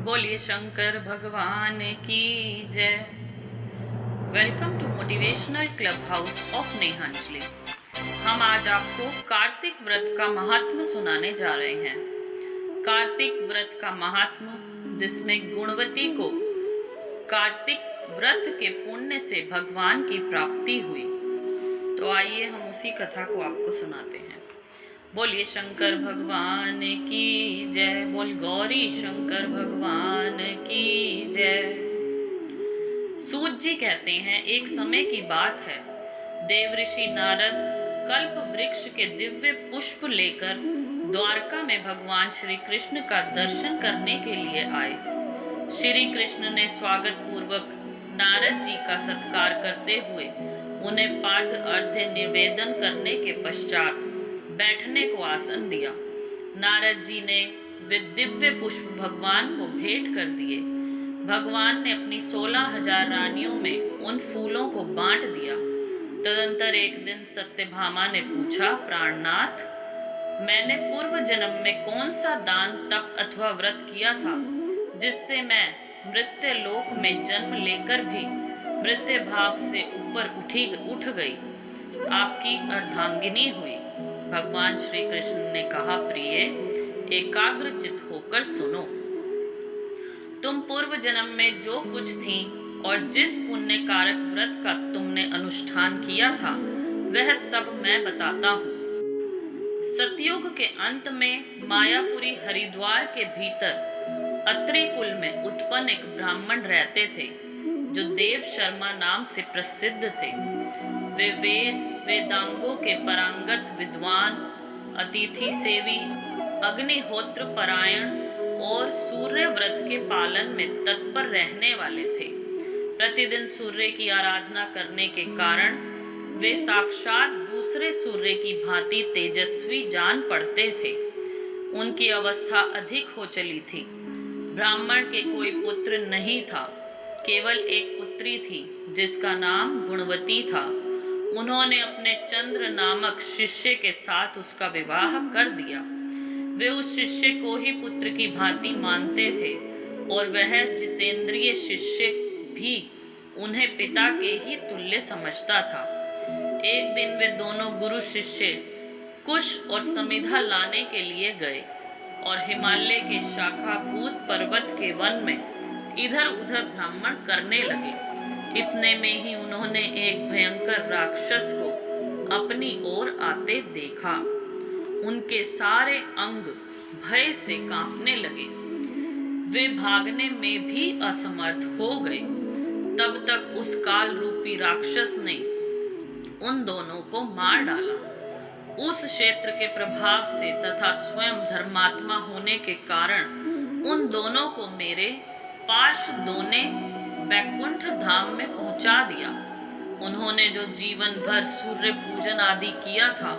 बोलिए शंकर भगवान की जय। Welcome to motivational club house of Nehanjali. हम आज आपको कार्तिक व्रत का महात्म सुनाने जा रहे हैं। कार्तिक व्रत का महात्म, जिसमें गुणवती को कार्तिक व्रत के पुण्य से भगवान की प्राप्ति हुई। तो आइए हम उसी कथा को आपको सुनाते हैं। बोलिए शंकर भगवान की जय। बोल गौरी शंकर भगवान की जय। सूत जी कहते हैं, एक समय की बात है, देवऋषि नारद कल्प वृक्ष के दिव्य पुष्प लेकर द्वारका में भगवान श्री कृष्ण का दर्शन करने के लिए आए। श्री कृष्ण ने स्वागत पूर्वक नारद जी का सत्कार करते हुए उन्हें पाद अर्घ्य निवेदन करने के पश्चात बैठने को आसन दिया। नारद जी ने वे दिव्य पुष्प भगवान को भेंट कर दिए। भगवान ने अपनी 16,000 रानियों में उन फूलों को बांट दिया। तदंतर एक दिन सत्यभामा ने पूछा, प्राणनाथ, मैंने पूर्व जन्म में कौन सा दान तप अथवा व्रत किया था जिससे मैं मृत्य लोक में जन्म लेकर भी मृत्य भाव से ऊपर उठ गई, आपकी अर्धांगिनी हुई। भगवान श्री कृष्ण ने कहा, प्रिय, एकाग्रचित होकर सुनो। तुम पूर्व जन्म में जो कुछ थी और जिस पुण्य कारक व्रत का तुमने अनुष्ठान किया था वह सब मैं बताता हूँ। सतयुग के अंत में मायापुरी हरिद्वार के भीतर अत्रि कुल में उत्पन्न एक ब्राह्मण रहते थे जो देव शर्मा नाम से प्रसिद्ध थे। वे वेदांगों के पारंगत विद्वान, अतिथि सेवी, अग्निहोत्र परायण और सूर्य व्रत के पालन में तत्पर रहने वाले थे। प्रतिदिन सूर्य की आराधना करने के कारण वे साक्षात दूसरे सूर्य की भांति तेजस्वी जान पड़ते थे। उनकी अवस्था अधिक हो चली थी। ब्राह्मण के कोई पुत्र नहीं था, केवल एक पुत्री थी जिसका नाम गुणवती था। उन्होंने अपने चंद्र नामक शिष्य के साथ उसका विवाह कर दिया। वे उस शिष्य को ही पुत्र की भांति मानते थे और वह जितेंद्रिय शिष्य भी उन्हें पिता के ही तुल्य समझता था। एक दिन वे दोनों गुरु शिष्य कुश और समिधा लाने के लिए गए और हिमालय के शाखाभूत पर्वत के वन में इधर उधर भ्रमण करने लगे। इतने में ही उन्होंने एक भयंकर राक्षस को अपनी ओर आते देखा। उनके सारे अंग भय से कांपने लगे। वे भागने में भी असमर्थ हो गए। तब तक उस काल रूपी राक्षस ने उन दोनों को मार डाला। उस क्षेत्र के प्रभाव से तथा स्वयं धर्मात्मा होने के कारण उन दोनों को मेरे पार्षदों ने वैकुंठ धाम में पहुंचा दिया। उन्होंने जो जीवन भर सूर्य पूजन आदि किया था,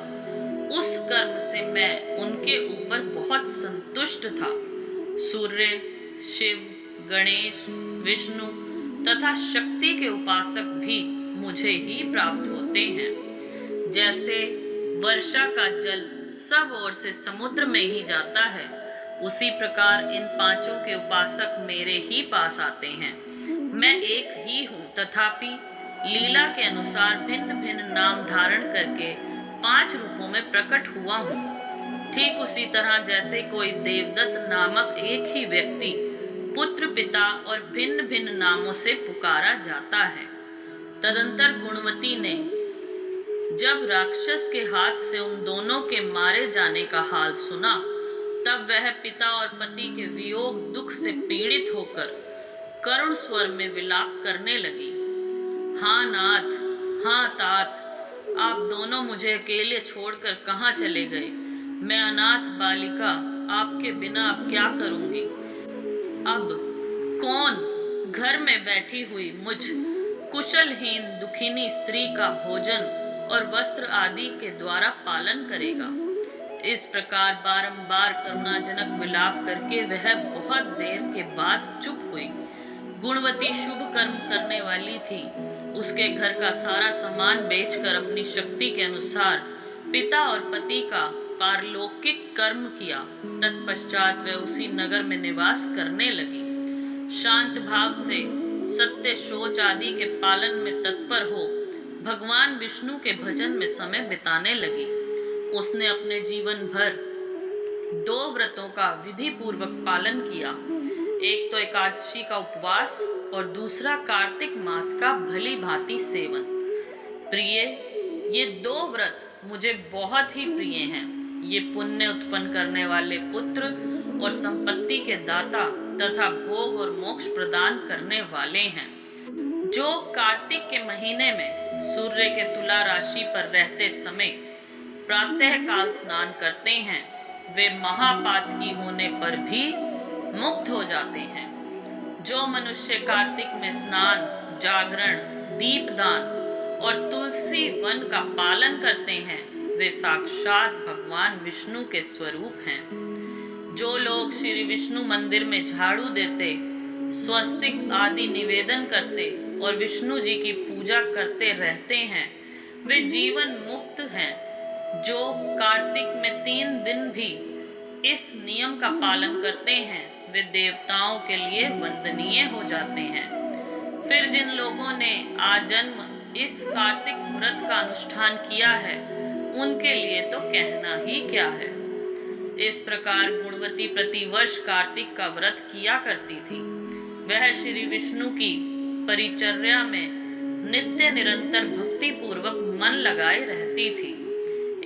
उस कर्म से मैं उनके ऊपर बहुत संतुष्ट था। सूर्य, शिव, गणेश, विष्णु तथा शक्ति के उपासक भी मुझे ही प्राप्त होते हैं। जैसे वर्षा का जल सब ओर से समुद्र में ही जाता है, उसी प्रकार इन पांचों के उपासक मेरे ही पास आते हैं। मैं एक ही हूँ, तथापि लीला के अनुसार भिन्न भिन्न नाम धारण करके 5 रूपों में प्रकट हुआ हूँ। ठीक उसी तरह जैसे कोई देवदत्त नामक एक ही व्यक्ति पुत्र, पिता और भिन्न भिन्न नामों से पुकारा जाता है। तदंतर गुणवती ने जब राक्षस के हाथ से उन दोनों के मारे जाने का हाल सुना, तब वह पिता और पति के वियोग दुख से पीड़ित होकर करुण स्वर में विलाप करने लगी। हाँ नाथ, हाँ तात, आप दोनों मुझे अकेले छोड़कर कहाँ चले गए? मैं अनाथ बालिका आपके बिना अब क्या करूंगी? अब कौन घर में बैठी हुई मुझ कुशलहीन दुखिनी स्त्री का भोजन और वस्त्र आदि के द्वारा पालन करेगा? इस प्रकार बारंबार करुणाजनक विलाप करके वह बहुत देर के बाद चुप हुई। गुणवती शुभ कर्म करने वाली थी। उसके घर का सारा सामान बेचकर अपनी शक्ति के अनुसार पिता और पति का पारलौकिक कर्म किया। तत्पश्चात वह उसी नगर में निवास करने लगी। शांत भाव से सत्य, शौच आदि के पालन में तत्पर हो भगवान विष्णु के भजन में समय बिताने लगी। उसने अपने जीवन भर 2 व्रतों का विधि पूर्वक पालन किया। एक तो एकादशी का उपवास और दूसरा कार्तिक मास का भली भांति सेवन। प्रिय, ये 2 व्रत मुझे बहुत ही प्रिय हैं। ये पुण्य उत्पन्न करने वाले पुत्र और संपत्ति के दाता तथा भोग और मोक्ष प्रदान करने वाले हैं। जो कार्तिक के महीने में सूर्य के तुला राशि पर रहते समय प्रातः काल स्नान करते हैं, वे महापातकी होने पर भी मुक्त हो जाते हैं। जो मनुष्य कार्तिक में स्नान, जागरण, दीपदान और तुलसी वन का पालन करते हैं, वे साक्षात भगवान विष्णु के स्वरूप हैं। जो लोग श्री विष्णु मंदिर में झाड़ू देते, स्वस्तिक आदि निवेदन करते और विष्णु जी की पूजा करते रहते हैं, वे जीवन मुक्त हैं। जो कार्तिक में 3 दिन भी इस नियम का पालन करते हैं, वे देवताओं के लिए वंदनीय हो जाते हैं। फिर जिन लोगों ने आजन्म इस कार्तिक व्रत का अनुष्ठान किया है, उनके लिए तो कहना ही क्या है। इस प्रकार गुणवती प्रतिवर्ष कार्तिक का व्रत किया करती थी। वह श्री विष्णु की परिचर्या में नित्य निरंतर भक्ति पूर्वक मन लगाए रहती थी।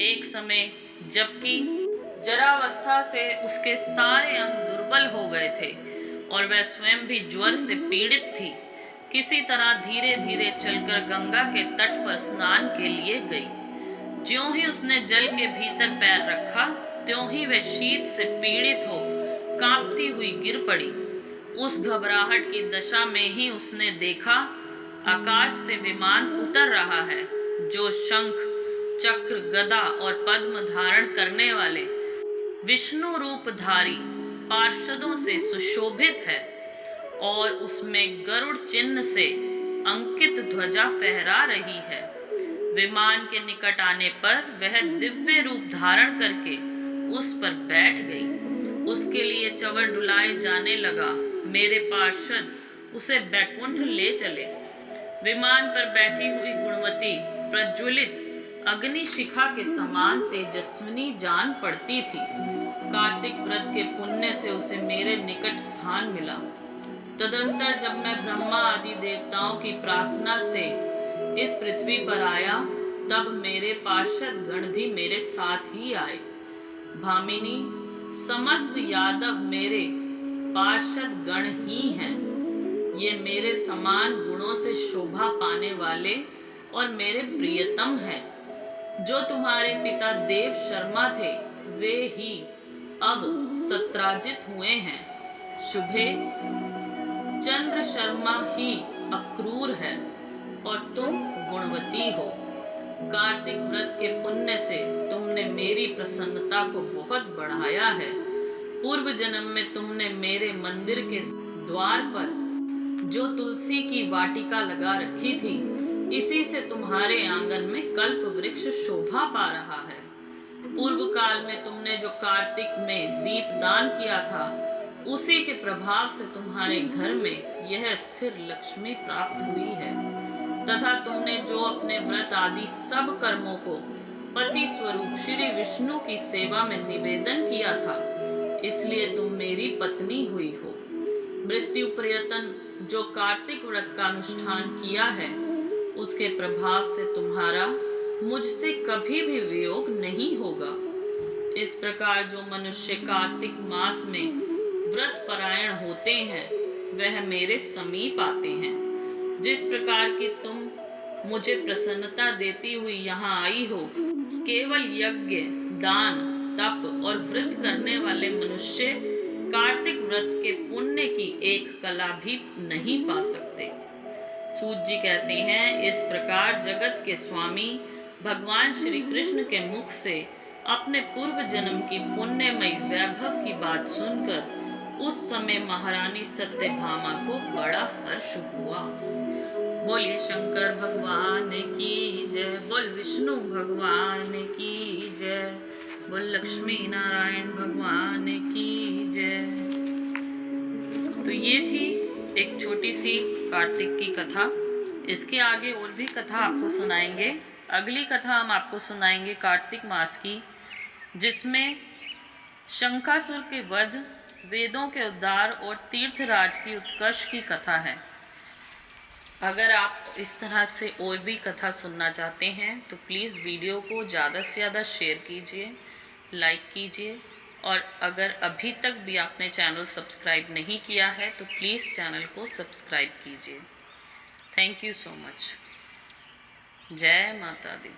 एक समय जबकि जरावस्था से उसके सारे अंग दुर्बल हो गए थे और वह स्वयं भी ज्वर से पीड़ित थी, किसी तरह धीरे धीरे चलकर गंगा के तट पर स्नान के लिए गई। ज्यों ही उसने जल के भीतर पैर रखा, त्यों ही वह शीत से पीड़ित हो कांपती हुई गिर पड़ी। उस घबराहट की दशा में ही उसने देखा आकाश से विमान उतर रहा है, जो शंख, चक्र, गदा और पद्म धारण करने वाले विष्णु रूपधारी पार्षदों से सुशोभित है और उसमें गरुड़ चिन्ह से अंकित ध्वजा फहरा रही है। विमान के निकट आने पर वह दिव्य रूप धारण करके उस पर बैठ गई। उसके लिए चवर डुलाए जाने लगा। मेरे पार्षद उसे बैकुंठ ले चले। विमान पर बैठी हुई गुणवती प्रज्वलित अग्नि शिखा के समान तेजस्विनी जान पड़ती थी। कार्तिक व्रत के पुण्य से उसे मेरे निकट स्थान मिला। तदंतर जब मैं ब्रह्मा आदि देवताओं की प्रार्थना से इस पृथ्वी पर आया, तब मेरे पार्षद गण भी मेरे साथ ही आए। भामिनी, समस्त यादव मेरे पार्षद गण ही हैं। ये मेरे समान गुणों से शोभा पाने वाले और मेरे प्रियतम हैं। जो तुम्हारे पिता देव शर्मा थे, वे ही अब सत्राजित हुए हैं। शुभे, चंद्र शर्मा ही अक्रूर है और तुम गुणवती हो। कार्तिक व्रत के पुण्य से तुमने मेरी प्रसन्नता को बहुत बढ़ाया है। पूर्व जन्म में तुमने मेरे मंदिर के द्वार पर जो तुलसी की वाटिका लगा रखी थी, इसी से तुम्हारे आंगन में कल्प वृक्ष शोभा पा रहा है। पूर्व काल में तुमने जो कार्तिक में दीप दान किया था, उसी के प्रभाव से तुम्हारे घर में यह स्थिर लक्ष्मी प्राप्त हुई है। तथा तुमने जो अपने व्रत आदि सब कर्मों को पति स्वरूप श्री विष्णु की सेवा में निवेदन किया था, इसलिए तुम मेरी पत्नी हुई हो। मृत्यु प्रयत्न जो कार्तिक व्रत का अनुष्ठान किया है, उसके प्रभाव से तुम्हारा मुझसे कभी भी वियोग नहीं होगा। इस प्रकार जो मनुष्य कार्तिक मास में व्रत परायण होते हैं, वह मेरे समीप आते हैं। जिस प्रकार की तुम मुझे प्रसन्नता देती हुई यहाँ आई हो, केवल यज्ञ, दान, तप और व्रत करने वाले मनुष्य कार्तिक व्रत के पुण्य की एक कला भी नहीं पा सकते। सूत जी कहते हैं, इस प्रकार जगत के स्वामी भगवान श्री कृष्ण के मुख से अपने पूर्व जन्म की पुण्यमयी वैभव की बात सुनकर उस समय महारानी सत्यभामा को बड़ा हर्ष हुआ। बोलिए शंकर भगवान की जय, बोल विष्णु भगवान की जय, बोल लक्ष्मी नारायण भगवान की जय। तो ये थी एक छोटी सी कार्तिक की कथा। इसके आगे और भी कथा आपको सुनाएंगे। अगली कथा हम आपको सुनाएंगे कार्तिक मास की, जिसमें शंखासुर के वध, वेदों के उद्धार और तीर्थराज की उत्कर्ष की कथा है। अगर आप इस तरह से और भी कथा सुनना चाहते हैं तो प्लीज़ वीडियो को ज़्यादा से ज़्यादा शेयर कीजिए, लाइक कीजिए, और अगर अभी तक भी आपने चैनल सब्सक्राइब नहीं किया है तो प्लीज़ चैनल को सब्सक्राइब कीजिए। Thank you so much. जय माता दी।